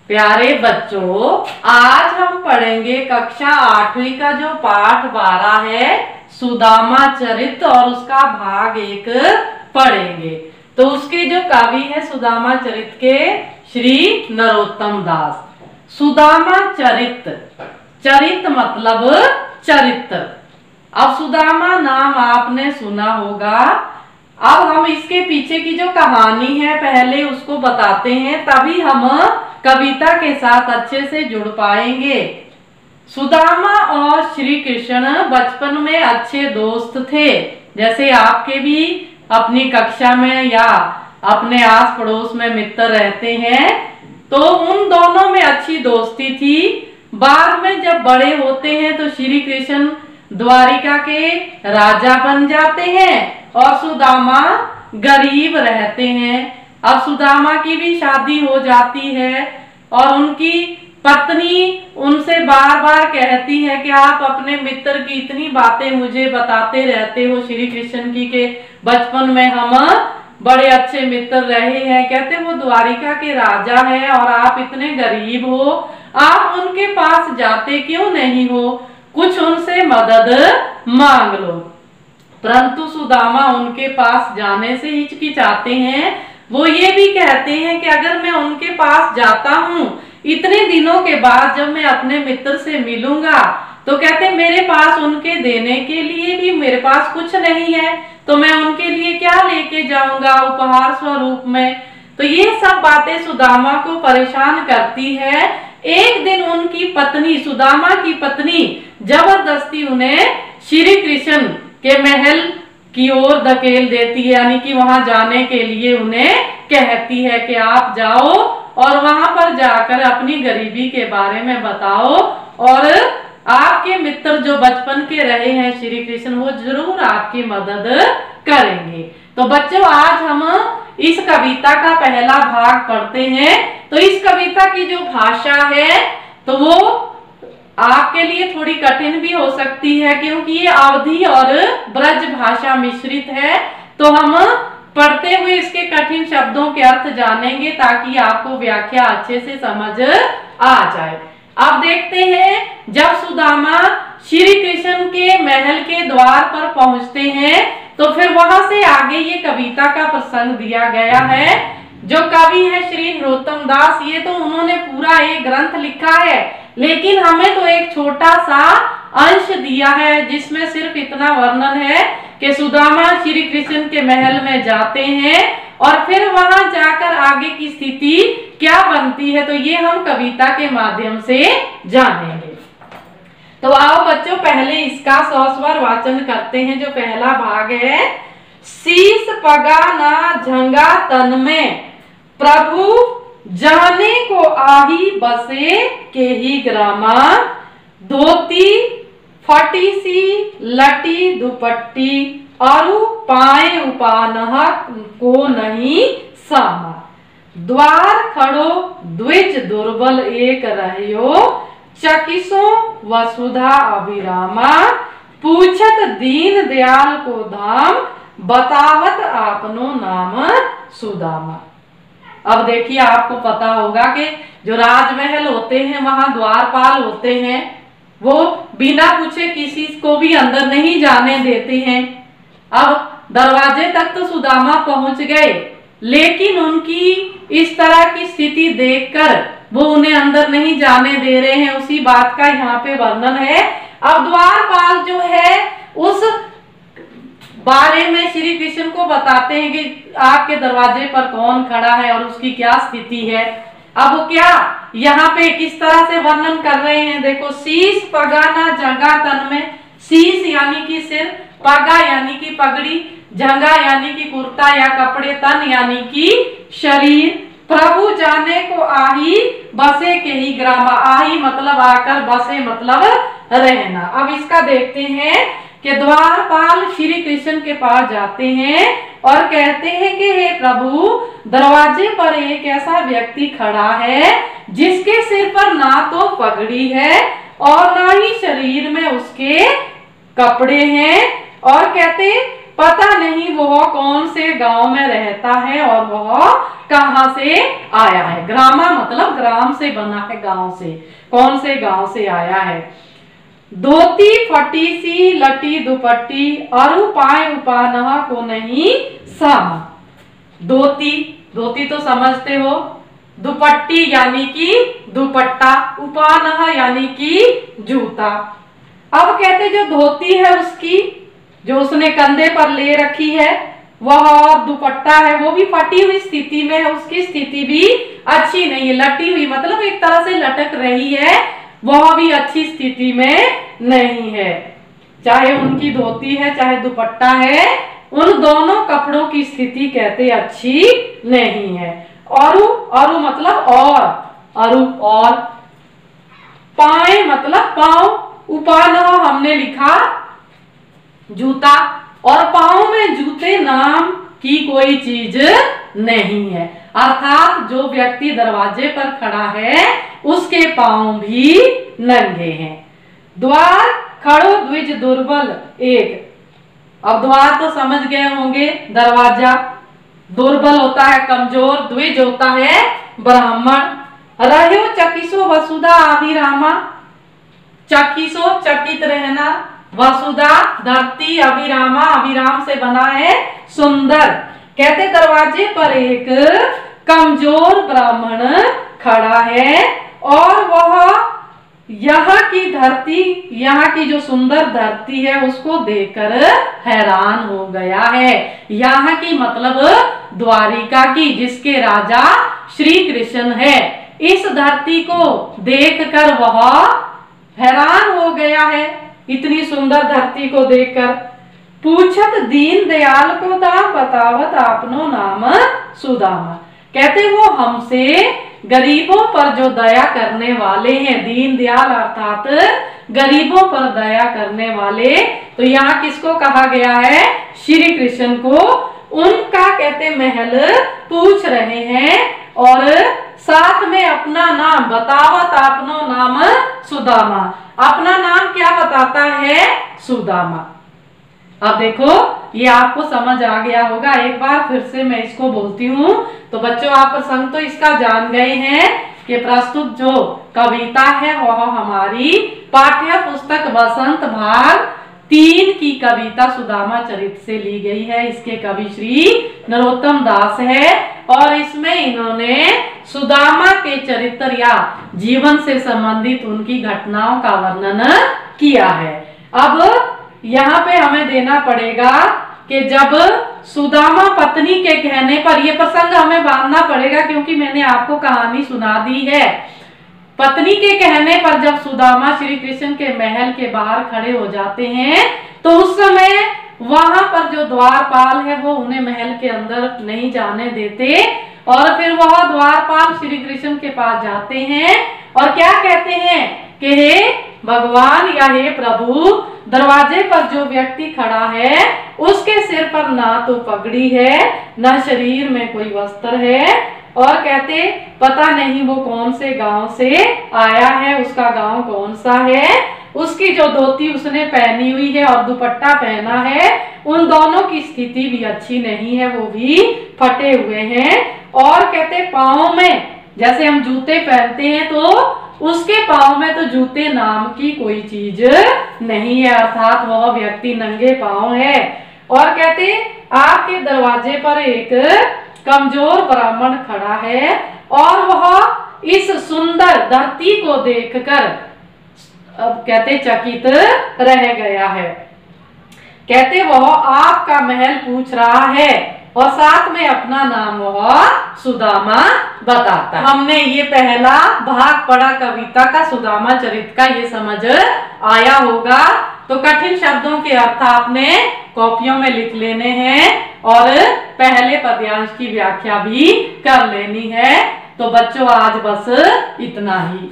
प्यारे बच्चों, आज हम पढ़ेंगे कक्षा 8वीं का जो पाठ 12 है सुदामा चरित, और उसका भाग 1 पढ़ेंगे। तो उसके जो कवि है सुदामा चरित के श्री नरोत्तम दास। सुदामा चरित, चरित मतलब चरित्र। अब सुदामा नाम आपने सुना होगा। अब हम इसके पीछे की जो कहानी है पहले उसको बताते हैं, तभी हम कविता के साथ अच्छे से जुड़ पाएंगे। सुदामा और श्री कृष्ण बचपन में अच्छे दोस्त थे, जैसे आपके भी अपनी कक्षा में या अपने आस पड़ोस में मित्र रहते हैं। तो उन दोनों में अच्छी दोस्ती थी। बाद में जब बड़े होते हैं तो श्री कृष्ण द्वारिका के राजा बन जाते हैं और सुदामा गरीब रहते हैं। अब सुदामा की भी शादी हो जाती है और उनकी पत्नी उनसे बार बार कहती है कि आप अपने मित्र की इतनी बातें मुझे बताते रहते हो श्री कृष्ण की, के बचपन में हम बड़े अच्छे मित्र रहे हैं। कहते वो द्वारिका के राजा है और आप इतने गरीब हो, आप उनके पास जाते क्यों नहीं हो, कुछ उनसे मदद मांग लो। परंतु सुदामा उनके पास जाने से हिचकिचाते हैं। वो ये भी कहते हैं कि अगर मैं उनके पास जाता हूँ इतने दिनों के बाद जब मैं अपने मित्र से मिलूंगा तो कहते मेरे पास उनके देने के लिए भी मेरे पास कुछ नहीं है, तो मैं उनके लिए क्या लेके जाऊंगा उपहार स्वरूप में। तो ये सब बातें सुदामा को परेशान करती है। एक दिन उनकी पत्नी, सुदामा की पत्नी जबरदस्ती उन्हें श्री कृष्ण के महल की ओर धकेल देती है, यानी कि वहां जाने के लिए उन्हें कहती है कि आप जाओ और वहां पर जाकर अपनी गरीबी के बारे में बताओ और आपके मित्र जो बचपन के रहे हैं श्री कृष्ण, वो जरूर आपकी मदद करेंगे। तो बच्चों, आज हम इस कविता का पहला भाग पढ़ते हैं। तो इस कविता की जो भाषा है तो वो आपके लिए थोड़ी कठिन भी हो सकती है, क्योंकि ये अवधी और ब्रज भाषा मिश्रित है। तो हम पढ़ते हुए इसके कठिन शब्दों के अर्थ जानेंगे ताकि आपको व्याख्या अच्छे से समझ आ जाए। अब देखते हैं, जब सुदामा श्री कृष्ण के महल के द्वार पर पहुंचते हैं तो फिर वहां से आगे ये कविता का प्रसंग दिया गया है। जो कवि है श्री नरोत्तम दास, ये तो उन्होंने पूरा एक ग्रंथ लिखा है, लेकिन हमें तो एक छोटा सा अंश दिया है जिसमें सिर्फ इतना वर्णन है कि सुदामा श्री कृष्ण के महल में जाते हैं और फिर वहां जाकर आगे की स्थिति क्या बनती है, तो ये हम कविता के माध्यम से जानेंगे। तो आओ बच्चों, पहले इसका सस्वर वाचन करते हैं। जो पहला भाग है, शीस पगा ना झंगा तन में, प्रभु जाने को आही बसे के ही ग्रामा, धोती फटी सी लटी दुपट्टी, अरु पाए उपानह को नहीं सामा, द्वार खड़ो द्विज दुर्बल एक रहियो, चकिसो वसुधा अभिरामा, पूछत दीन दयाल को धाम, बतावत आपनो नाम सुदामा। अब देखिए, आपको पता होगा कि जो राजमहल होते हैं वहां द्वारपाल होते हैं, वो बिना पूछे किसी को भी अंदर नहीं जाने देते हैं। अब दरवाजे तक तो सुदामा पहुंच गए, लेकिन उनकी इस तरह की स्थिति देखकर वो उन्हें अंदर नहीं जाने दे रहे हैं। उसी बात का यहाँ पे वर्णन है। अब द्वारपाल जो है उस बारे में श्री कृष्ण को बताते हैं कि आपके दरवाजे पर कौन खड़ा है और उसकी क्या स्थिति है। अब वो क्या यहाँ पे किस तरह से वर्णन कर रहे हैं, देखो, शीश पगाना जंगा तन में, शीश यानी कि सिर, पगा यानी कि पगड़ी, जंगा यानी कि कुर्ता या कपड़े, तन यानी कि शरीर, प्रभु जाने को आही बसे के ही ग्रामा, आही मतलब आकर, बसे मतलब रहना। अब इसका देखते हैं कि द्वारपाल श्री कृष्ण के पास जाते हैं और कहते हैं कि हे प्रभु, दरवाजे पर एक ऐसा व्यक्ति खड़ा है जिसके सिर पर ना तो पगड़ी है और ना ही शरीर में उसके कपड़े हैं, और कहते पता नहीं वह कौन से गांव में रहता है और वह कहां से आया है। ग्रामा मतलब ग्राम से बना है, गांव से, कौन से गांव से आया है। धोती फटी सी लटी दुपट्टी अरु पाए उपानह को नहीं सामा। धोती, धोती तो समझते हो, दुपट्टी यानी कि दुपट्टा, उपानह यानी कि जूता। अब कहते जो धोती है उसकी, जो उसने कंधे पर ले रखी है वह, और दुपट्टा है वो भी फटी हुई स्थिति में है, उसकी स्थिति भी अच्छी नहीं है। लटी हुई मतलब एक तरह से लटक रही है, वह भी अच्छी स्थिति में नहीं है। चाहे उनकी धोती है चाहे दुपट्टा है, उन दोनों कपड़ों की स्थिति कहते अच्छी नहीं है। अरु, अरु मतलब और, अरु और। पाए मतलब पांव, उपानह हमने लिखा जूता, और पांव में जूते नाम की कोई चीज नहीं है। अर्थात जो व्यक्ति दरवाजे पर खड़ा है उसके पांव भी नंगे हैं। द्वार खड़ो द्विज दुर्बल एक। अब द्वार तो समझ गए होंगे, दरवाजा दुर्बल होता है, कमजोर, द्विज होता है ब्राह्मण। रहो चकिसो वसुधा अभिरामा, चकिसो चकित रहना, वसुधा धरती, अभिरामा अभिराम से बना है सुंदर। कहते दरवाजे पर एक कमजोर ब्राह्मण खड़ा है और वह यहाँ की धरती, यहाँ की जो सुंदर धरती है उसको देखकर हैरान हो गया है। यहाँ की मतलब द्वारिका की, जिसके राजा श्री कृष्ण है। इस धरती को देखकर वह हैरान हो गया है, इतनी सुंदर धरती को देखकर। पूछत दीन दयाल को दाम बतावत आपनो नाम सुदामा। कहते वो हमसे गरीबों पर जो दया करने वाले हैं, दीन दयाल अर्थात गरीबों पर दया करने वाले, तो यहाँ किसको कहा गया है? श्री कृष्ण को। उनका कहते महल पूछ रहे हैं और साथ में अपना नाम बतावत आपनो नाम सुदामा। अपना नाम क्या बताता है? सुदामा। अब देखो ये आपको समझ आ गया होगा, एक बार फिर से मैं इसको बोलती हूँ। तो बच्चों आप प्रसंग तो इसका जान गए हैं कि प्रस्तुत जो कविता है वह हमारी पाठ्य पुस्तक बसंत भाग 3 की कविता सुदामा चरित से ली गई है। इसके कवि श्री नरोत्तम दास है और इसमें इन्होंने सुदामा के चरित्र या जीवन से संबंधित उनकी घटनाओं का वर्णन किया है। अब यहाँ पे हमें देना पड़ेगा कि जब सुदामा पत्नी के कहने पर, ये प्रसंग हमें बांधना पड़ेगा क्योंकि मैंने आपको कहानी सुना दी है। पत्नी के कहने पर जब सुदामा श्री कृष्ण के महल के बाहर खड़े हो जाते हैं तो उस समय वहां पर जो द्वारपाल है वो उन्हें महल के अंदर नहीं जाने देते और फिर वह द्वारपाल श्री कृष्ण के पास जाते हैं और क्या कहते हैं कि हे भगवान या हे प्रभु, दरवाजे पर जो व्यक्ति खड़ा है उसके सिर पर ना तो पगड़ी है ना शरीर में कोई वस्त्र है और कहते पता नहीं वो कौन से गांव से आया है, उसका गांव कौन सा है। उसकी जो धोती उसने पहनी हुई है और दुपट्टा पहना है उन दोनों की स्थिति भी अच्छी नहीं है, वो भी फटे हुए हैं। और कहते पाँव में जैसे हम जूते पहनते हैं तो उसके पाँव में तो जूते नाम की कोई चीज नहीं है, अर्थात वह व्यक्ति नंगे पाँव है। और कहते आपके दरवाजे पर एक कमजोर ब्राह्मण खड़ा है और वह इस सुंदर धरती को देखकर अब कहते चकित रह गया है। कहते वह आपका महल पूछ रहा है और साथ में अपना नाम वह सुदामा बताता है। हमने ये पहला भाग पढ़ा कविता का, सुदामा चरित का, ये समझ आया होगा। तो कठिन शब्दों के अर्थ आपने कॉपियों में लिख लेने हैं और पहले पद्यांश की व्याख्या भी कर लेनी है। तो बच्चों आज बस इतना ही।